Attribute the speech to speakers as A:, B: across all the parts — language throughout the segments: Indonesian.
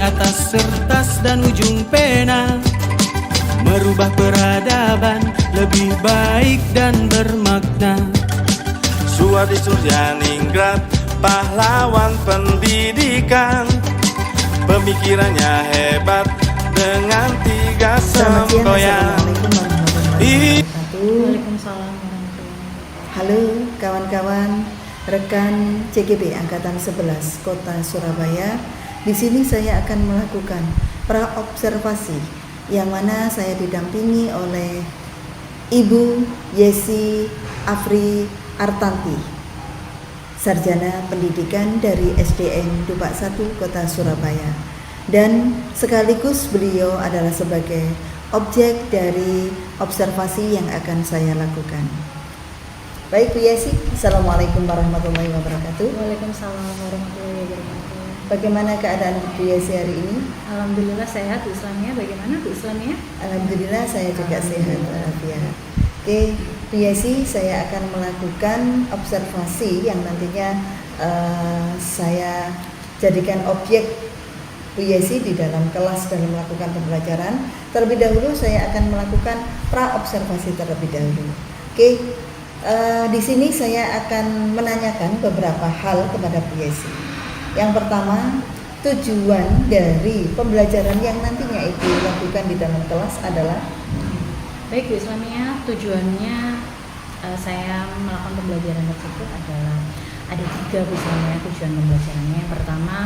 A: atas kertas dan ujung pena, merubah peradaban lebih baik dan bermakna.
B: Suwadi Suryaningrat, pahlawan pendidikan, pemikirannya hebat dengan 3 semboyan.
C: Waalaikumsalam warahmatullahi wabarakatuh.
D: Halo kawan-kawan, rekan CGB Angkatan 11 Kota Surabaya. Di sini saya akan melakukan praobservasi yang mana saya didampingi oleh Ibu Yesi Afri Artanti, Sarjana Pendidikan dari SDN Dupak 1 Kota Surabaya, dan sekaligus beliau adalah sebagai objek dari observasi yang akan saya lakukan. Baik Bu Yesi, Assalamualaikum warahmatullahi wabarakatuh.
C: Waalaikumsalam warahmatullahi wabarakatuh.
D: Bagaimana keadaan Bu Yesi hari ini?
C: Alhamdulillah sehat. Bu Islamia bagaimana Bu Islamia?
D: Alhamdulillah saya juga sehat walafiat. Oke, Bu Yesi, saya akan melakukan observasi yang nantinya saya jadikan objek Bu Yesi di dalam kelas dalam melakukan pembelajaran. Terlebih dahulu saya akan melakukan praobservasi terlebih dahulu. Oke, di sini saya akan menanyakan beberapa hal kepada Bu Yesi. Yang pertama, tujuan dari pembelajaran yang nantinya Ibu lakukan di dalam kelas adalah?
C: Baik Bu Islamia, tujuannya saya melakukan pembelajaran tersebut adalah ada 3 Bu Islamia tujuan pembelajarannya. Yang pertama,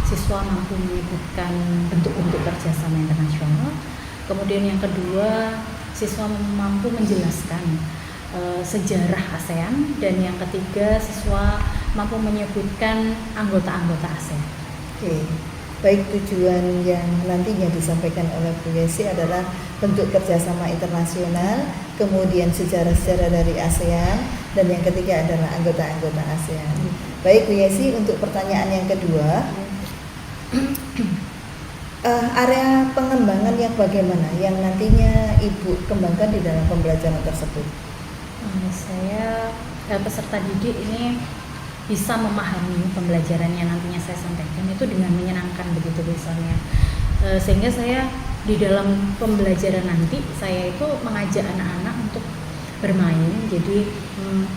C: siswa mampu menyebutkan bentuk-bentuk kerjasama internasional. Kemudian yang kedua, siswa mampu menjelaskan sejarah ASEAN. Dan yang ketiga, siswa mampu menyebutkan anggota-anggota ASEAN.
D: Oke, baik, tujuan yang nantinya disampaikan oleh Bu Yesi adalah bentuk kerjasama internasional, kemudian sejarah-sejarah dari ASEAN, dan yang ketiga adalah anggota-anggota ASEAN. Baik Bu Yesi, untuk pertanyaan yang kedua, area pengembangan yang bagaimana yang nantinya Ibu kembangkan di dalam pembelajaran tersebut?
C: Saya peserta didik ini bisa memahami pembelajaran yang nantinya saya sampaikan itu dengan menyenangkan begitu misalnya, sehingga saya di dalam pembelajaran nanti saya itu mengajak anak-anak untuk bermain. Jadi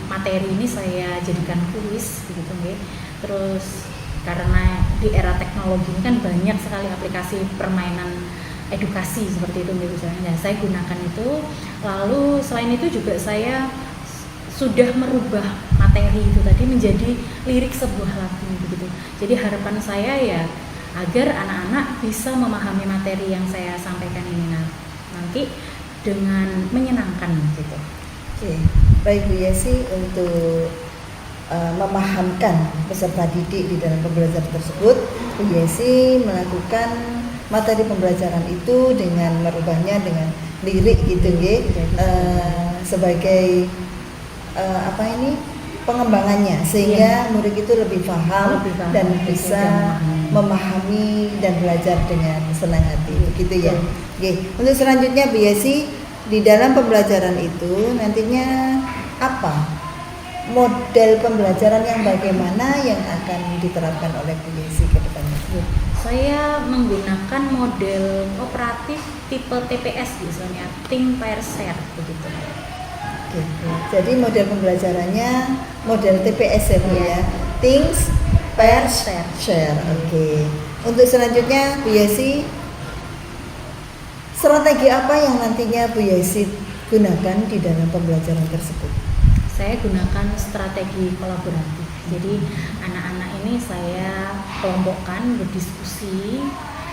C: materi ini saya jadikan kuis begitu nggih. Terus karena di era teknologi ini kan banyak sekali aplikasi permainan edukasi seperti itu misalnya. Nah, saya gunakan itu. Lalu selain itu juga saya sudah merubah materi itu tadi menjadi lirik sebuah lagu begitu. Jadi harapan saya ya agar anak-anak bisa memahami materi yang saya sampaikan ini nanti dengan menyenangkan gitu.
D: Oke, baik Bu Yesi, untuk memahamkan peserta didik di dalam pembelajaran tersebut, Bu Yesi melakukan materi pembelajaran itu dengan merubahnya dengan lirik gitu nggih, sebagai pengembangannya, sehingga murid itu lebih paham dan bisa memahami dan belajar dengan senang hati begitu ya. Oke, untuk selanjutnya Bu Yesi, di dalam pembelajaran itu nantinya apa model pembelajaran yang bagaimana yang akan diterapkan oleh Bu Yesi ke depannya?
C: Saya menggunakan model operatif tipe TPS misalnya, Think Pair Share begitu.
D: Oke. Jadi model pembelajarannya model TPS ya Bu ya, Think Pair Share. Oke. Untuk selanjutnya Bu Yesi, strategi apa yang nantinya Bu Yesi gunakan di dalam pembelajaran tersebut?
C: Saya gunakan strategi kolaboratif. Jadi anak-anak ini saya kelompokkan berdiskusi.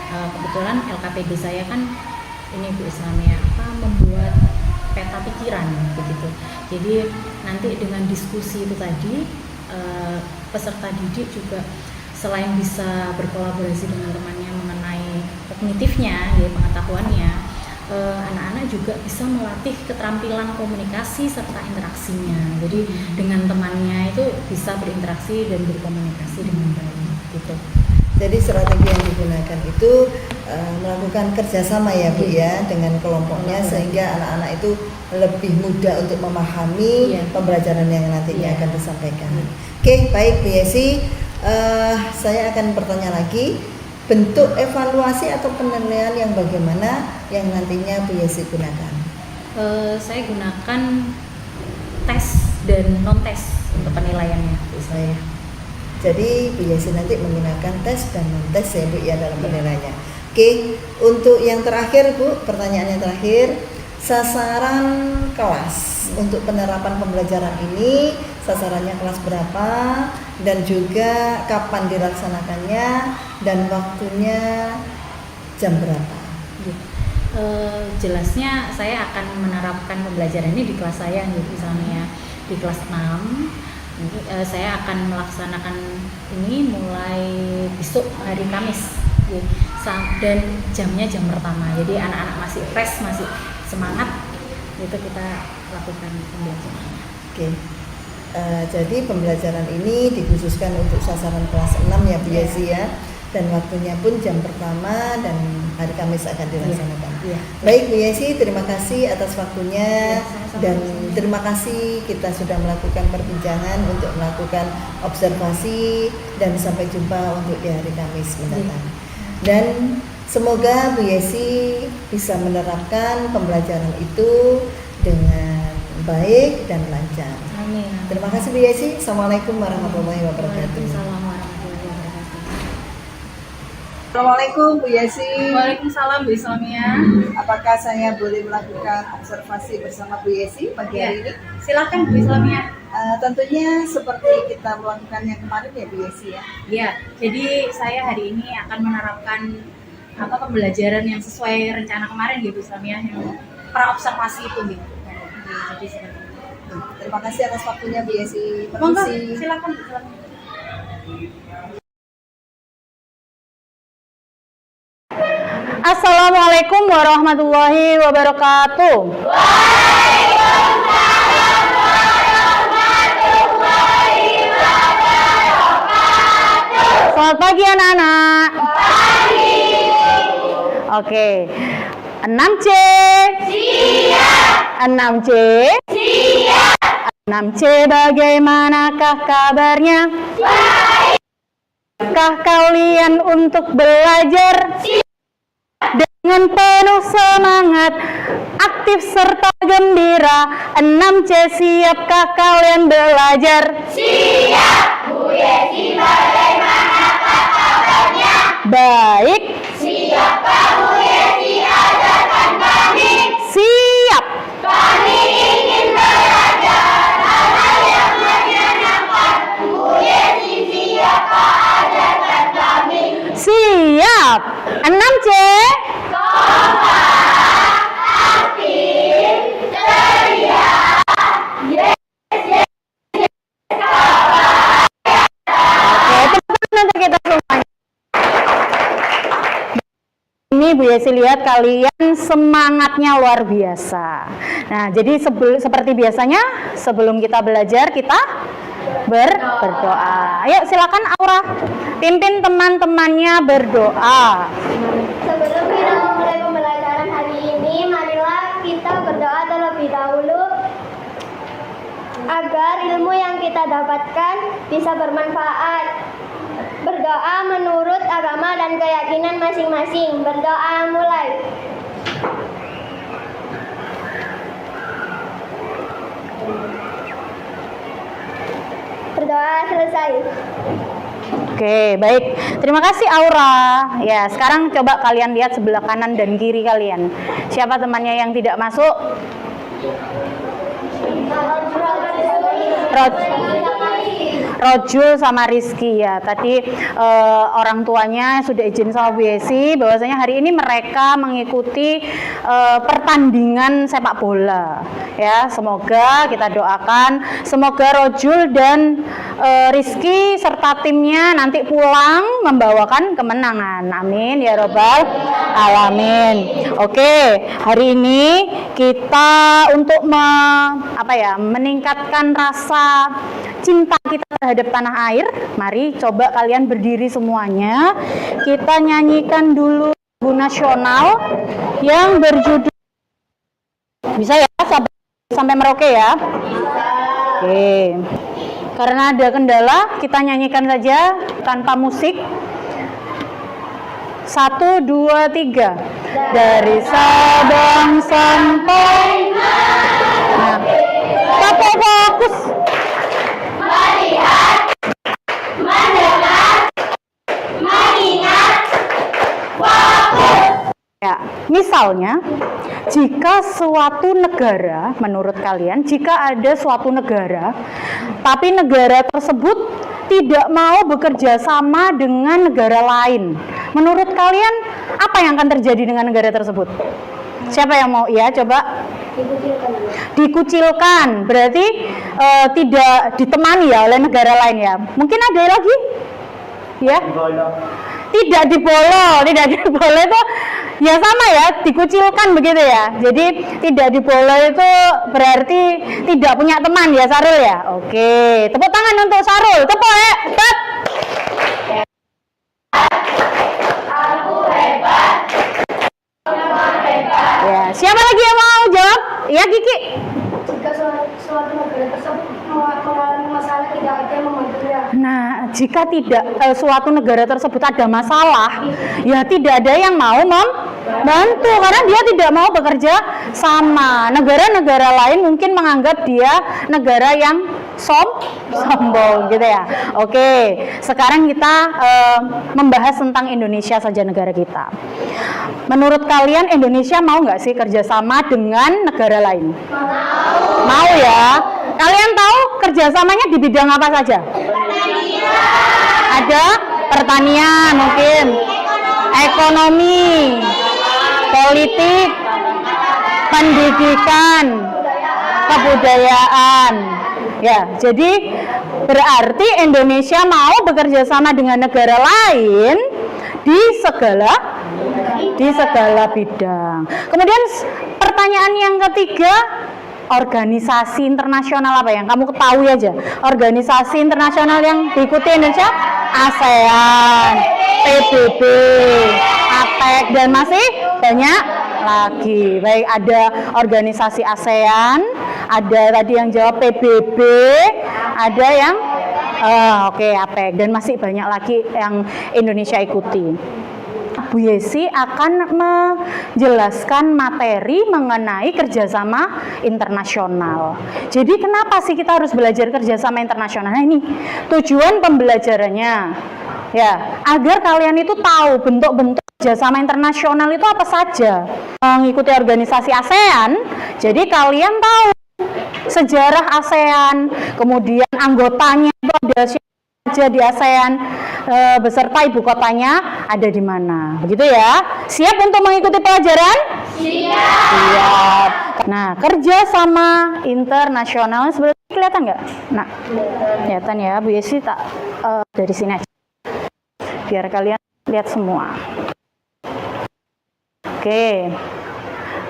C: Kebetulan LKPD saya kan ini Bu Islamia membuat peta pikiran begitu. Jadi nanti dengan diskusi itu tadi peserta didik juga selain bisa berkolaborasi dengan temannya mengenai kognitifnya, ya, pengetahuannya, anak-anak juga bisa melatih keterampilan komunikasi serta interaksinya. Jadi dengan temannya itu bisa berinteraksi dan berkomunikasi dengan baik gitu.
D: Jadi strategi yang digunakan itu melakukan kerjasama ya Bu ya dengan kelompoknya, sehingga anak-anak itu lebih mudah untuk memahami pembelajaran yang nantinya akan disampaikan. Oke, baik Bu Yesi, saya akan bertanya lagi. bentuk evaluasi atau penilaian yang bagaimana yang nantinya Bu Yesi gunakan?
C: Saya gunakan tes dan non tes untuk penilaiannya Bu saya.
D: Jadi Bu Yesi nanti menggunakan tes dan non tes ya Bu ya dalam penilaiannya. Oke, untuk yang terakhir Bu, pertanyaan yang terakhir, sasaran kelas untuk penerapan pembelajaran ini, sasarannya kelas berapa dan juga kapan dilaksanakannya dan waktunya jam berapa?
C: Jelasnya saya akan menerapkan pembelajaran ini di kelas saya, misalnya di kelas 6. Saya akan melaksanakan ini mulai besok hari Kamis dan jamnya jam pertama. Jadi anak-anak masih fresh, masih semangat, itu kita lakukan pembelajaran.
D: Oke. Jadi pembelajaran ini dikhususkan untuk sasaran kelas 6 ya Bu Yesi ya. Dan waktunya pun jam pertama dan hari Kamis akan dilaksanakan. Baik Bu Yesi, terima kasih atas waktunya dan terima kasih kita sudah melakukan perbincangan untuk melakukan observasi dan sampai jumpa untuk di hari Kamis mendatang. Dan semoga Bu Yesi bisa menerapkan pembelajaran itu dengan baik dan lancar.
C: Amin.
D: Terima kasih Bu Yesi. Assalamualaikum warahmatullahi wabarakatuh. Assalamualaikum Bu Yesi.
C: Waalaikumsalam Bu Islamia.
D: Apakah saya boleh melakukan observasi bersama Bu Yesi pagi hari ini?
C: Silakan Bu Islamia.
D: Tentunya seperti kita melakukan yang kemarin ya Bu Yesi ya.
C: Iya, jadi saya hari ini akan menerapkan pembelajaran yang sesuai rencana kemarin gitu Islamia, yang pra observasi itu gitu. Jadi seperti itu.
D: Terima kasih atas waktunya Bu Yesi.
C: Monggo,
D: Permisi.
C: silakan.
E: Assalamualaikum warahmatullahi wabarakatuh. Selamat pagi anak-anak. Oke. 6C. Siap. 6C. Siap. 6C, bagaimanakah kabarnya? Baik. Kalian untuk belajar? Siap. Dengan penuh semangat, aktif serta gembira. 6C, siapkah kalian belajar? Siap. Bu Yesi, bagaimanakah kabarnya? Baik. Siapkah Bu Yesi ajarkan kami? Siap. Kami ingin belajar hal-hal yang menyenangkan. Bu Yesi, siapkah ajarkan kami? Siap. 6C. Ini Bu Yesi lihat kalian semangatnya luar biasa. Nah, jadi seperti biasanya sebelum kita belajar kita berdoa. Ayo silakan Aura pimpin teman-temannya berdoa.
F: Sebelum kita memulai pembelajaran hari ini, marilah kita berdoa terlebih dahulu agar ilmu yang kita dapatkan bisa bermanfaat. Berdoa menurut agama dan keyakinan masing-masing. Berdoa mulai. Berdoa selesai.
E: Oke, baik. Terima kasih Aura. Ya, sekarang coba kalian lihat sebelah kanan dan kiri kalian. Siapa temannya yang tidak masuk? Rojul sama Rizky ya. Tadi orang tuanya sudah izin sama Bu Yesi bahwasanya hari ini mereka mengikuti pertandingan sepak bola. Ya, semoga kita doakan semoga Rojul dan Rizky serta timnya nanti pulang membawakan kemenangan. Amin ya robbal alamin. Oke, hari ini kita untuk meningkatkan rasa cinta kita terhadap tanah air. Mari coba kalian berdiri semuanya. Kita nyanyikan dulu lagu nasional yang berjudul, bisa ya sampai Merauke ya. Oke. Karena ada kendala, kita nyanyikan saja tanpa musik. 1, 2, 3. Dari Sabang sampai nah, Bapak fokus.
F: Melihat, mendengar, mengingat, fokus.
E: Ya, misalnya, jika suatu negara, menurut kalian, jika ada suatu negara, tapi negara tersebut tidak mau bekerja sama dengan negara lain, menurut kalian apa yang akan terjadi dengan negara tersebut? Siapa yang mau? Ya, coba. Dikucilkan, berarti tidak ditemani ya oleh negara lain ya. Mungkin ada lagi? Ya. Tidak diboleh itu ya sama ya, dikucilkan begitu ya. Jadi tidak diboleh itu berarti tidak punya teman ya, Sarul ya. Oke, tepuk tangan untuk Sarul. Tepuk ya.
F: Aku hebat.
E: Ya, siapa lagi yang mau jawab? Ya, Kiki.
F: Jika suatu negara tersebut mengalami masalah, tidak ada yang membantunya.
E: Nah, jika tidak suatu negara tersebut ada masalah, ya tidak ada yang mau membantu karena dia tidak mau bekerja sama. Negara-negara lain mungkin menganggap dia negara yang sombong gitu ya. Oke, sekarang kita membahas tentang Indonesia saja, negara kita. Menurut kalian Indonesia mau nggak sih kerjasama dengan negara lain? Mau ya. Kalian tahu kerjasamanya di bidang apa saja? Ada pertanian mungkin, ekonomi, politik, pendidikan, kebudayaan. Ya, jadi berarti Indonesia mau bekerja sama dengan negara lain di segala bidang. Kemudian pertanyaan yang ketiga, organisasi internasional apa yang kamu ketahui aja? Organisasi internasional yang diikuti Indonesia, ASEAN, PBB, APEC, dan masih banyak lagi. Baik, ada organisasi ASEAN, ada tadi yang jawab PBB, ada yang APEC, dan masih banyak lagi yang Indonesia ikuti. Bu Yesi akan menjelaskan materi mengenai kerjasama internasional. Jadi kenapa sih kita harus belajar kerjasama internasional? Nah, ini tujuan pembelajarannya, ya, agar kalian itu tahu bentuk-bentuk kerjasama internasional itu apa saja. Mengikuti organisasi ASEAN, jadi kalian tahu sejarah ASEAN, kemudian anggotanya itu ada siapa saja di ASEAN, beserta ibu kotanya ada di mana. Begitu ya. Siap untuk mengikuti pelajaran? Siap. Nah, kerjasama internasional sebenarnya kelihatan nggak? Nah, kelihatan ya. Bu Yesi tak dari sini aja, biar kalian lihat semua. Oke.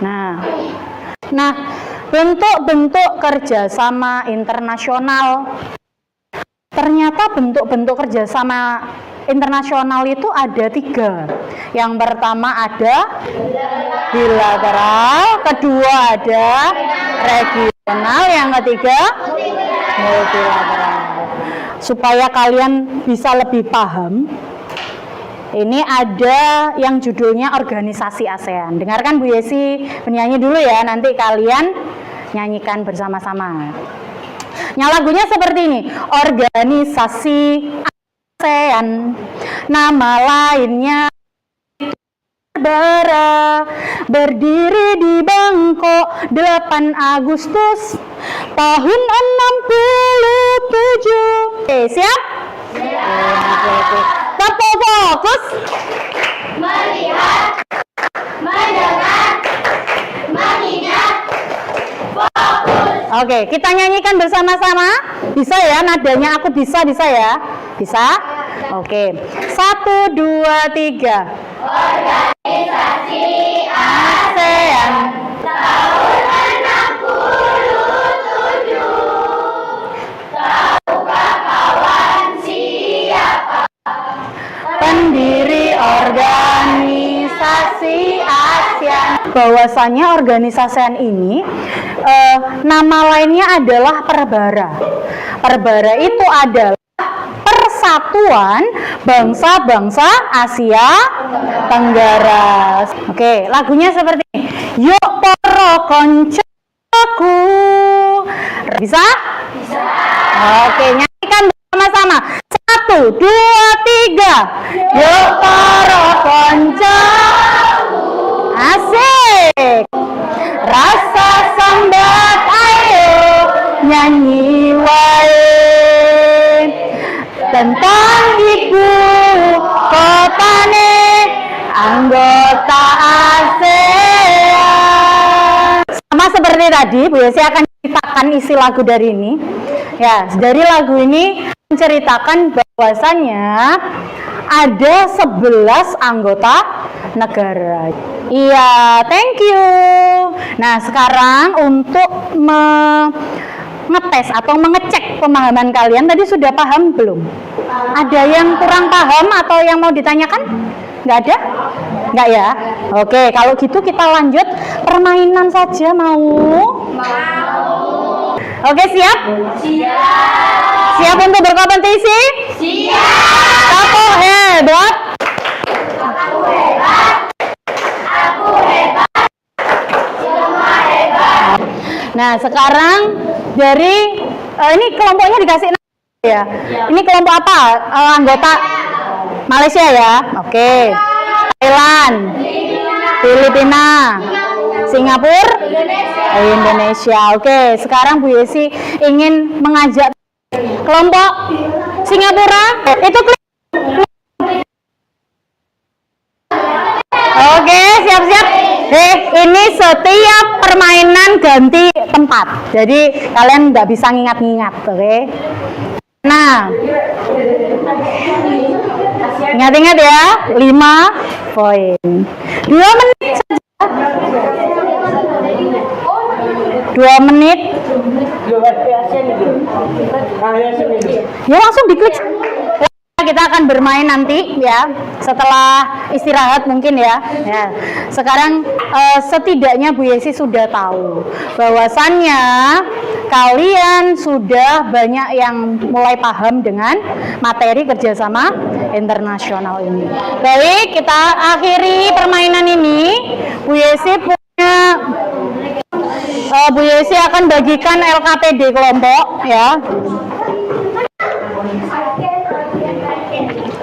E: Nah, bentuk-bentuk kerjasama internasional. Ternyata bentuk-bentuk kerjasama internasional itu ada 3. Yang pertama ada bilateral, kedua ada regional, yang ketiga multilateral. Supaya kalian bisa lebih paham, ini ada yang judulnya organisasi ASEAN. Dengarkan Bu Yesi penyanyi dulu ya, nanti kalian nyanyikan bersama-sama. Lagunya seperti ini. Organisasi ASEAN, nama lainnya Barbara, berdiri di Bangkok 8 Agustus tahun 67. Oke, siap? Tepuk fokus.
F: Melihat, mendengar, mengingat, fokus.
E: Oke, kita nyanyikan bersama-sama. Bisa ya, nadanya aku bisa ya? Bisa? Oke. 1, 2, 3.
F: Organisasi
E: ASEAN
F: tahun 67. Tahukah kawan siapa
E: pendiri organisasi ASEAN? Bahwasanya organisasi ASEAN ini nama lainnya adalah Perbara. Perbara itu adalah Persatuan Bangsa-Bangsa Asia Tenggara. Oke, lagunya seperti ini. Yuk para koncoku. Bisa? Bisa. Oke, nyanyikan bersama-sama. 1, 2, 3. Yuk para koncoku. Asik. Rasa sambat ayo nyanyi wae tentang ibu kotane anggota ASEAN. Sama seperti tadi, Bu Yesi akan ceritakan isi lagu dari ini. Ya, dari lagu ini menceritakan bahwasannya ada 11 anggota negara. Iya, thank you. Nah, sekarang untuk ngetes atau mengecek pemahaman kalian, tadi sudah paham belum? Ada yang kurang paham atau yang mau ditanyakan? Nggak ada? Nggak ya? Oke, kalau gitu kita lanjut permainan saja, mau? Mau. Oke, siap? Siap. Siap untuk berkompetisi? Siap. Aku hebat. Aku hebat. Aku hebat. Semua hebat. Nah, sekarang dari ini kelompoknya dikasih ya. Ini kelompok apa? Anggota Malaysia ya. Oke. Thailand, Filipina, Singapura, Indonesia. Oke, sekarang Bu Yesi ingin mengajak kelompok Singapura itu klik. Oke, siap-siap. Ini setiap permainan ganti tempat. Jadi kalian nggak bisa ngingat-ngingat, oke? Nah, ingat-ingat ya, 5 poin. 2 menit saja. 2 menit. Ya langsung diklik. Kita akan bermain nanti ya, setelah istirahat mungkin ya. Sekarang setidaknya Bu Yesi sudah tahu bahwasannya kalian sudah banyak yang mulai paham dengan materi kerjasama internasional ini. Baik, kita akhiri permainan ini. Bu Yesi akan bagikan LKPD kelompok ya.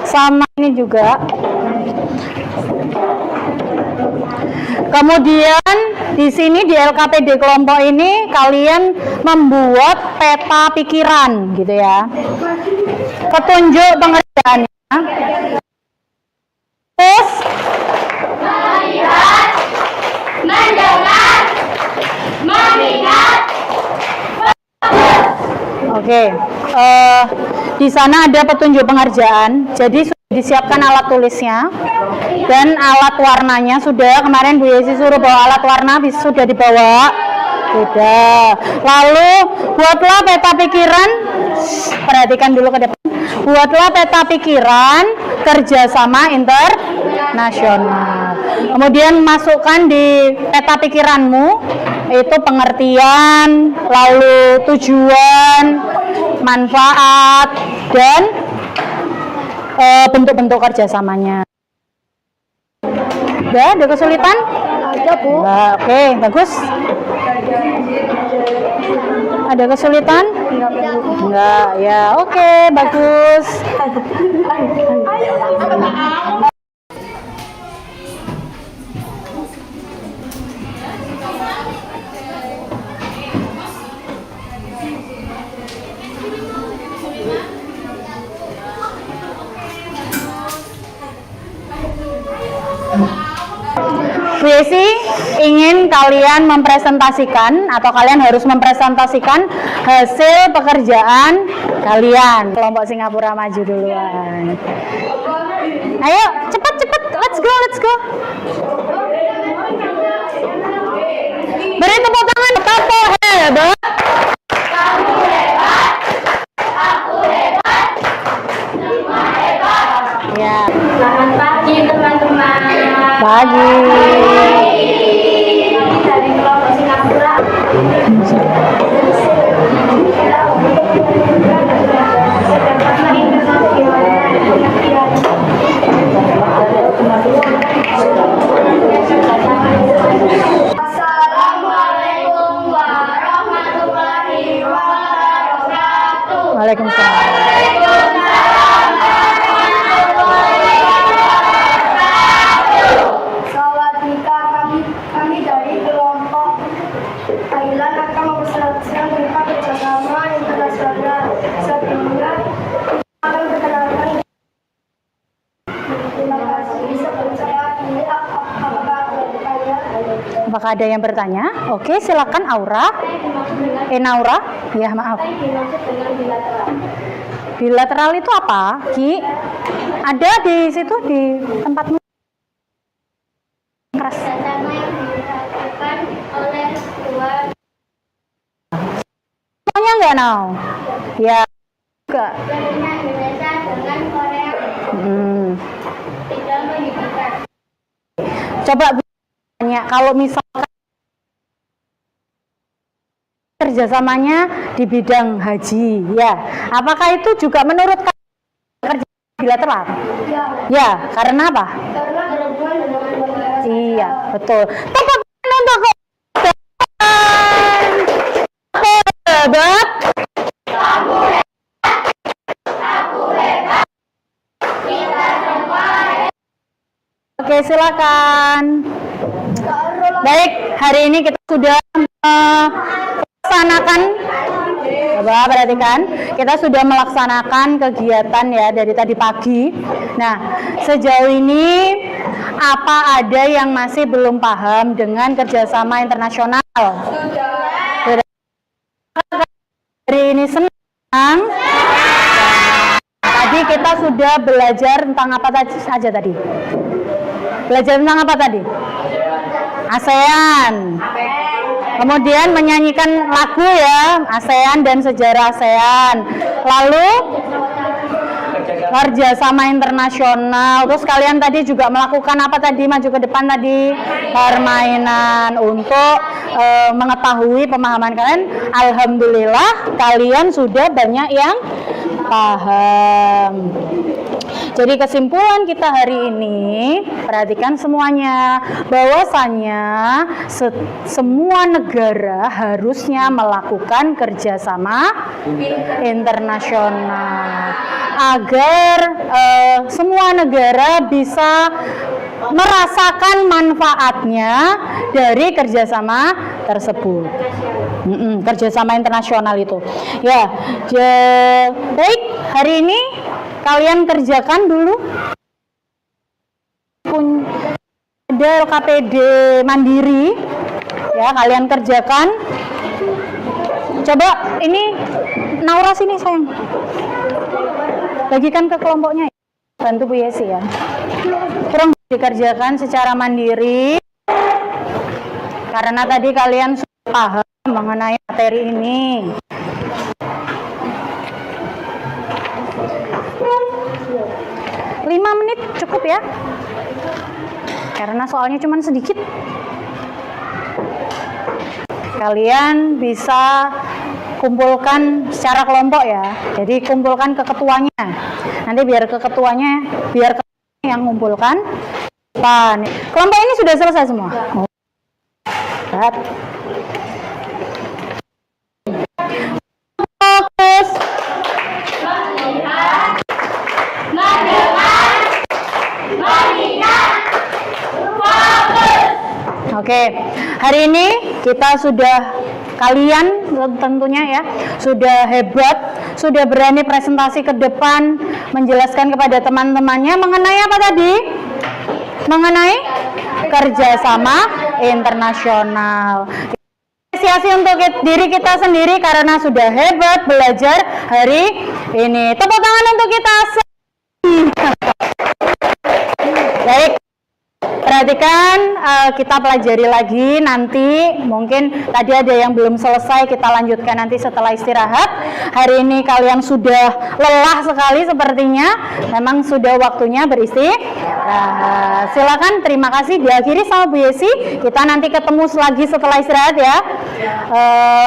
E: Sama ini juga. Kemudian di sini di LKPD kelompok ini kalian membuat peta pikiran gitu ya. Petunjuk pengerjaannya. Terus melihat, mendengar, mengingat. Oke. Di sana ada petunjuk pengerjaan, jadi sudah disiapkan alat tulisnya dan alat warnanya sudah. Kemarin Bu Yesi suruh bawa alat warna, sudah dibawa. Sudah. Lalu buatlah peta pikiran. Perhatikan dulu ke depan. Buatlah peta pikiran kerjasama internasional. Kemudian masukkan di peta pikiranmu itu pengertian, lalu tujuan, manfaat, dan bentuk-bentuk kerjasamanya. Udah, ada kesulitan? Ada, Bu. Oke, bagus. Ada kesulitan? Enggak, ya. Oke, bagus. Bu Yesi ingin kalian mempresentasikan atau kalian harus mempresentasikan hasil pekerjaan kalian. Kelompok Singapura maju duluan. Ayo, cepat, let's go. Beri tepuk tangan. Kamu hebat. Kamu hebat. Aku hebat. Semua hebat. Ya. Selamat pagi teman-teman. Pagi. Dari kelompok Singapura. Dapat
F: Terima kasih.
E: Apakah ada yang bertanya? Oke, silakan Aura. Naura? Ya, maaf.
F: Dimaksud dengan bilateral.
E: Bilateral itu apa, Ki? Ada di situ di tempatmu. Keras.
F: Kerjasama yang dilakukan oleh dua
E: Semuanya enggak, Nau? Ya, enggak.
F: tentunya Indonesia dengan Korea bidang pendidikan.
E: Coba tanya, kalau misalkan kerjasamanya di bidang haji, ya, apakah itu juga menurut kamu kerja bilateral? Ya, karena apa?
F: Karena berhubungan dengan negara.
E: Iya, betul. Tepuk tangan untuk hebat. Oke, silakan. Baik, hari ini kita sudah melaksanakan, coba perhatikan, kita sudah melaksanakan kegiatan ya dari tadi pagi. Nah, sejauh ini apa ada yang masih belum paham dengan kerjasama internasional? Hari ini senang. Tadi kita sudah belajar tentang apa saja tadi? Belajar tentang apa tadi? ASEAN. Kemudian menyanyikan lagu ya, ASEAN dan sejarah ASEAN. Lalu kerjasama internasional. Terus kalian tadi juga melakukan apa tadi? Maju ke depan tadi, permainan untuk mengetahui pemahaman kalian. Alhamdulillah kalian sudah banyak yang paham. Jadi kesimpulan kita hari ini, perhatikan semuanya, bahwasannya semua negara harusnya melakukan kerjasama internasional agar semua negara bisa merasakan manfaatnya dari kerjasama tersebut. Kerjasama internasional itu. Ya, baik, hari ini kalian kerjakan dulu. Ada LKPD mandiri, ya kalian kerjakan. Coba ini Naura sini sayang, bagikan ke kelompoknya. Bantu Bu Yesi ya. Kurang dikerjakan secara mandiri karena tadi kalian sudah paham mengenai materi ini. 5 menit cukup ya, karena soalnya cuma sedikit. Kalian bisa kumpulkan secara kelompok ya, jadi kumpulkan ke ketuanya, nanti biar yang mengumpulkan. Kelompok ini sudah selesai semua. Fokus. Oke, hari ini kita sudah, kalian tentunya ya, sudah hebat, sudah berani presentasi ke depan, menjelaskan kepada teman-temannya mengenai apa tadi? Mengenai kerjasama internasional. Apresiasi untuk diri kita sendiri karena sudah hebat belajar hari ini. Tepuk tangan untuk kita. Baik. Perhatikan, kita pelajari lagi nanti, mungkin tadi ada yang belum selesai, kita lanjutkan nanti setelah istirahat. Hari ini kalian sudah lelah sekali sepertinya, memang sudah waktunya beristirahat. Silakan, terima kasih, diakhiri sama Bu Yesi. Kita nanti ketemu lagi setelah istirahat ya.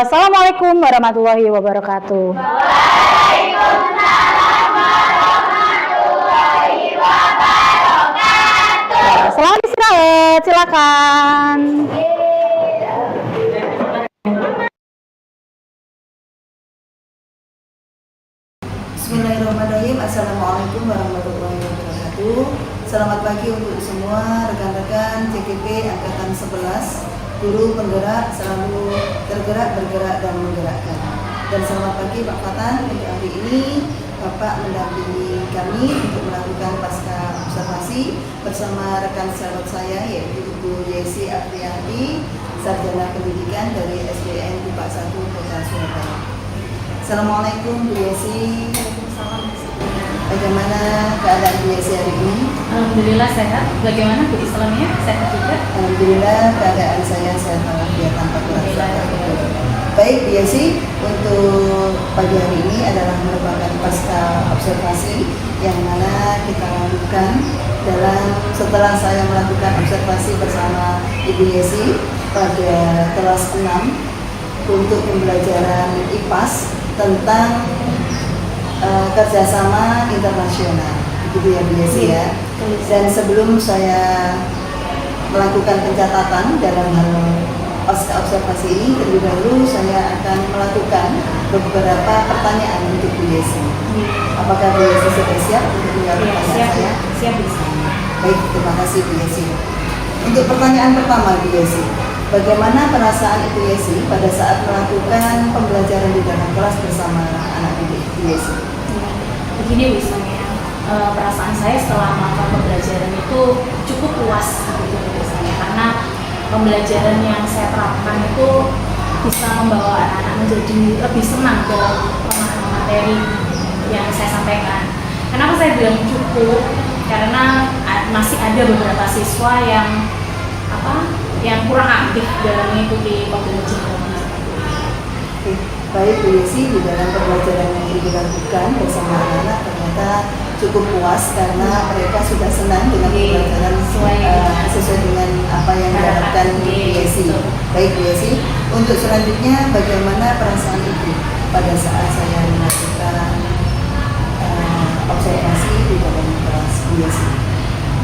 E: Assalamualaikum warahmatullahi wabarakatuh. Selamat istirahat, silakan.
D: Bismillahirrahmanirrahim. Assalamualaikum warahmatullahi wabarakatuh. Selamat pagi untuk semua rekan-rekan CGP Angkatan 11, guru penggerak selalu tergerak, bergerak, dan menggerakkan. Dan selamat pagi Pak Fatan, untuk hari ini Bapak mendampingi kami untuk melakukan pasca observasi bersama rekan sejawat saya yaitu Ibu Yesi Afriyanti, Sarjana Pendidikan dari SDN Bupak 1 Kota Surabaya. Assalamualaikum Bu Yesi. Bagaimana keadaan Bu Yesi hari ini?
C: Alhamdulillah sehat. Bagaimana Bu Islamnya? Sehat juga?
D: Alhamdulillah keadaan saya sehat walafiat tanpa kurang suatu. Baik Bu Yesi, untuk pagi hari ini adalah merupakan pasca observasi yang mana kita lakukan setelah saya melakukan observasi bersama Ibu Yesi pada kelas 6 untuk pembelajaran IPAS tentang kerjasama internasional, begitu ya Bu Yesi ya. Dan sebelum saya melakukan pencatatan dalam hal pasca observasi ini, terlebih dahulu saya akan melakukan beberapa pertanyaan untuk Bu Yesi. Apakah Bu Yesi sudah siap untuk menjawab pertanyaan saya?
C: Siap bisa.
D: Baik, terima kasih Bu Yesi. Untuk pertanyaan pertama Bu Yesi, bagaimana perasaan Ibu Yesi pada saat melakukan pembelajaran di dalam kelas bersama anak didik Bu Yesi?
C: Begini misalnya, perasaan saya setelah melakukan pembelajaran itu cukup puas gitu misalnya, karena pembelajaran yang saya terapkan itu bisa membawa anak-anak menjadi lebih senang dalam pemahaman materi yang saya sampaikan. Kenapa saya bilang cukup? Karena masih ada beberapa siswa yang kurang aktif dalam mengikuti pembelajaran.
D: Oke, baik Bu Yesi, di dalam pembelajaran yang Ibu lakukan bersama anak-anak ternyata cukup puas karena mereka sudah senang dengan pembelajaran sesuai dengan apa yang diharapkan Bu Yesi. Baik Bu Yesi, untuk selanjutnya bagaimana perasaan Ibu pada saat saya melakukan observasi di dalam kelas Bu Yesi?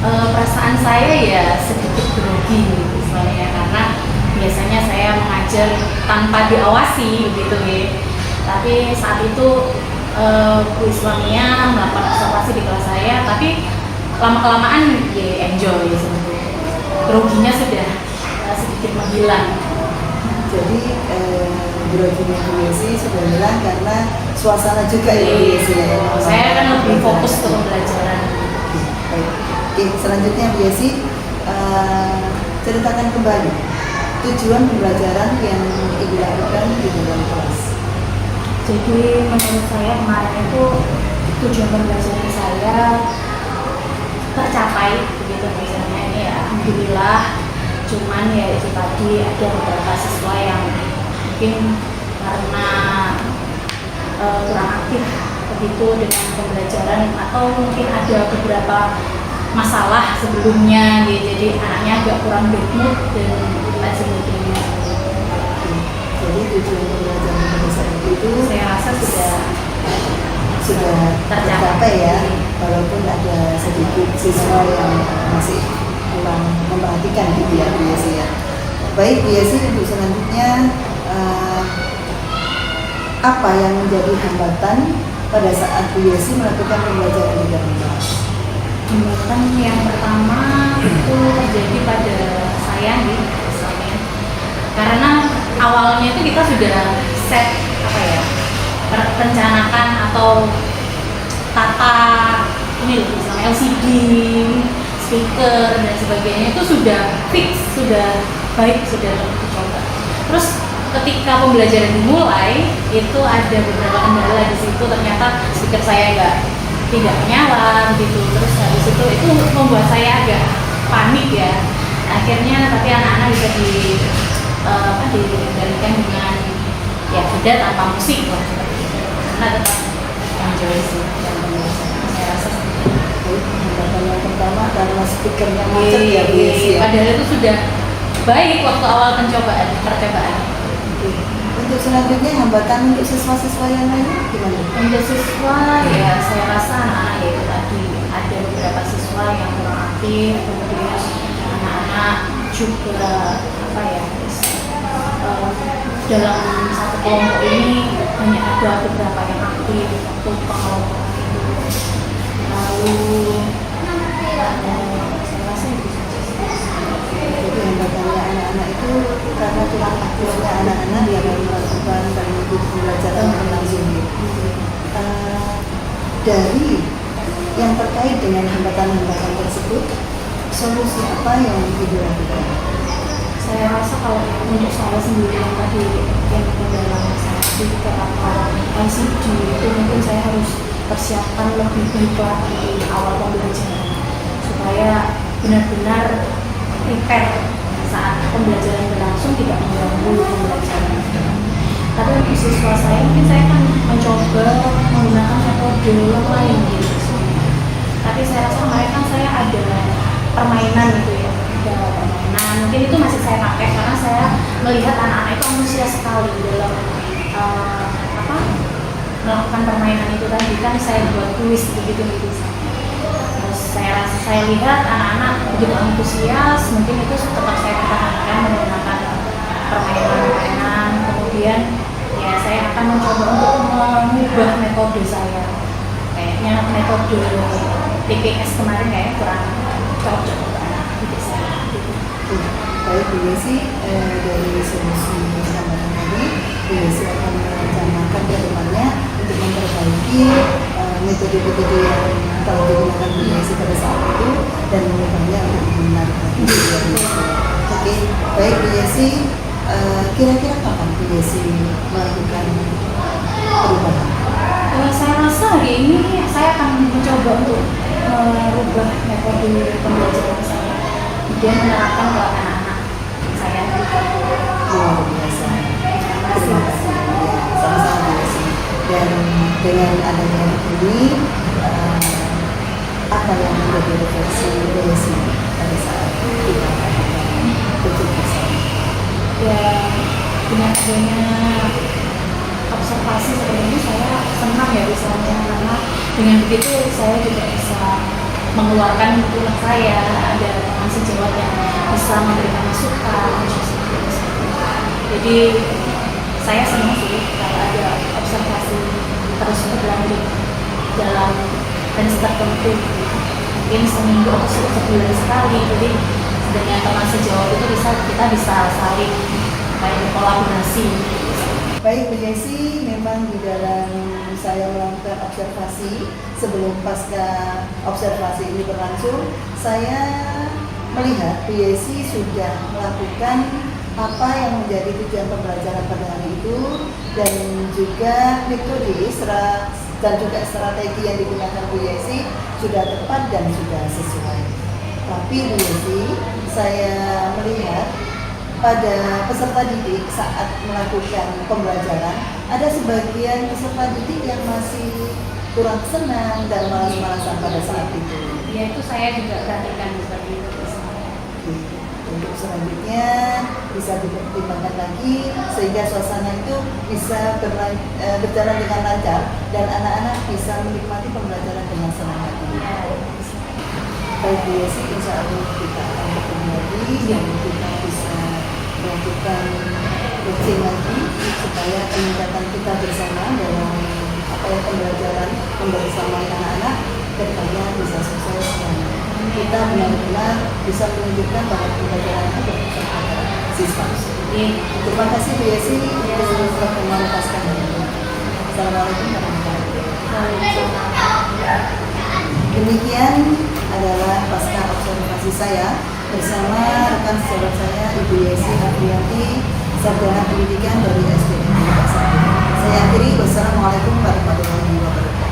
C: Perasaan saya ya sedikit grogi misalnya, karena biasanya saya mengajar tanpa diawasi begitu ya. Tapi saat itu Bu Islamia melakukan observasi di kelas saya, tapi lama-kelamaan ya enjoy sebetulnya. Groginya sudah sedikit menghilang.
D: Jadi groginya Bu Yesi sudah hilang karena suasana juga ya Bu Yesi ya.
C: Saya kan lebih fokus ke pembelajaran.
D: Baik. Oke, selanjutnya Bu Yesi, ceritakan kembali tujuan pembelajaran yang Ibu lakukan di dalam kelas.
C: Jadi menurut saya kemarin itu tujuan pembelajaran saya tercapai begitu misalnya ini ya, alhamdulillah. Cuman ya itu tadi ada beberapa siswa yang mungkin karena kurang aktif begitu dengan pembelajaran, atau mungkin ada beberapa masalah sebelumnya gitu, jadi anaknya agak kurang bad mood dan lain sebagainya.
D: Jadi tujuan pembelajaran pada saat itu
C: Saya rasa
D: sudah tercapai ya, walaupun ada sedikit siswa yang masih kurang memperhatikan gitu ya Bu Yesi ya. Baik Bu Yesi, untuk selanjutnya apa yang menjadi hambatan pada saat Bu Yesi melakukan pembelajaran di dalam kelas?
C: Hambatan yang pertama itu terjadi pada saya nih misalnya, karena awalnya itu kita sudah set rencanakan atau tata ini loh, misalnya LCD, speaker dan sebagainya itu sudah fix, sudah baik, sudah dicoba. Terus ketika pembelajaran dimulai itu ada beberapa kendala di situ, ternyata speaker saya tidak menyala gitu. Terus habis itu membuat saya agak panik ya. Akhirnya tapi anak-anak bisa dikendalikan dengan ya sudah tanpa musik lah, karena tetap enjoy sih dan saya rasa
D: Hambatan yang pertama karena speakernya macet ya Bu Yesi ya.
C: padahal itu sudah baik waktu awal percobaan.
D: Untuk selanjutnya hambatan untuk siswa-siswa yang lain gimana?
C: Untuk siswa ya saya rasa anak-anak ya itu tadi ada beberapa siswa yang kurang aktif, kemudian anak-anak juga dalam satu kelompok ini hanya ada beberapa yang aktif untuk pengelompokan itu. Lalu saya rasa itu saja.
D: Jadi hambatannya anak-anak itu karena kurang aktifnya anak-anak yang melakukan dan mengikuti pembelajaran berlangsung. Dari terkait dengan hambatan-hambatan tersebut, solusi apa yang Ibu lakukan?
C: Saya rasa kalau untuk saya sendiri yang tadi yang dalam sertifikat atau LCD itu mungkin saya harus persiapkan lebih baik lagi di awal pembelajaran supaya benar-benar prepare saat pembelajaran berlangsung, tidak mengganggu pembelajaran. Tapi untuk siswa saya mungkin saya akan mencoba menggunakan metode yang lain gitu. Tapi saya rasa kemarin kan saya ada permainan gitu ya, ada permainan mungkin itu masih saya pakai karena saya melihat anak-anak itu antusias sekali dalam melakukan permainan itu tadi. Kan saya buat kuis begitu. Terus saya lihat anak-anak begitu antusias, mungkin itu tetap saya pertahankan menggunakan permainan. Kemudian ya saya akan mencoba untuk mengubah metode saya. Kayaknya metode TPS kemarin kayak kurang cocok untuk anak didik saya.
D: Baik Bu Yesi, dari solusi hambatan tadi, Bu Yesi akan merencanakan ke depannya untuk memperbaiki metode-metode yang telah digunakan Bu Yesi pada saat itu dan mengubahnya untuk benar. Oke, baik Bu Yesi, kira-kira kapan Bu Yesi melakukan perubahan?
C: Saya rasa hari ini saya akan mencoba untuk merubah metode pembelajaran saya dan menerapkan ke anak-anak saya.
D: Luar biasa. Terima kasih. Sama-sama Bu Yesi. Dan dengan adanya ini, apa yang menjadi refleksi Bu Yesi pada saat kita melakukan tujuh bersama?
C: Ya, dengan adanya observasi seperti ini saya senang ya misalnya, karena dengan begitu saya juga bisa mengeluarkan unek saya, ada teman sejawat yang bisa memberikan masukan. Jadi saya senang sih kalau ada observasi terus berlanjut dalam range tertentu, mungkin seminggu atau sebulan sekali. Jadi dengan teman sejawat itu kita bisa saling berkolaborasi.
D: Baik Bu Yesi, memang di dalam saya melakukan observasi sebelum pasca observasi ini berlangsung, saya melihat Bu Yesi sudah melakukan apa yang menjadi tujuan pembelajaran pada hari itu, dan juga metode dan juga strategi yang digunakan Bu Yesi sudah tepat dan sudah sesuai. Tapi Bu Yesi, saya melihat pada peserta didik saat melakukan pembelajaran, ada sebagian peserta didik yang masih kurang senang dan malas-malasan pada saat itu.
C: Ya, itu saya juga perhatikan seperti itu.
D: Untuk selanjutnya bisa dipertimbangkan lagi sehingga suasana itu bisa berjalan dengan lancar dan anak-anak bisa menikmati pembelajaran dengan senang hati. Baik Bu Yesi, insya Allah kita akan bertemu lagi dan kita bisa melakukan coaching lagi supaya peningkatan kita bersama dalam pembelajaran bersama anak-anak kedepannya bisa sukses dan kita benar-benar bisa menunjukkan bahwa pembelajaran itu bermanfaat pada siswa. Terima kasih Bu Yesi untuk pertemuan pasca hari ini. Assalamualaikum warahmatullahi wabarakatuh. Demikian adalah pasca observasi saya bersama rekan sejawat saya Ibu Yesi Afriyanti, Sarjana Pendidikan dari SDN Negeri 1. Saya akhiri, wassalamualaikum warahmatullahi wabarakatuh.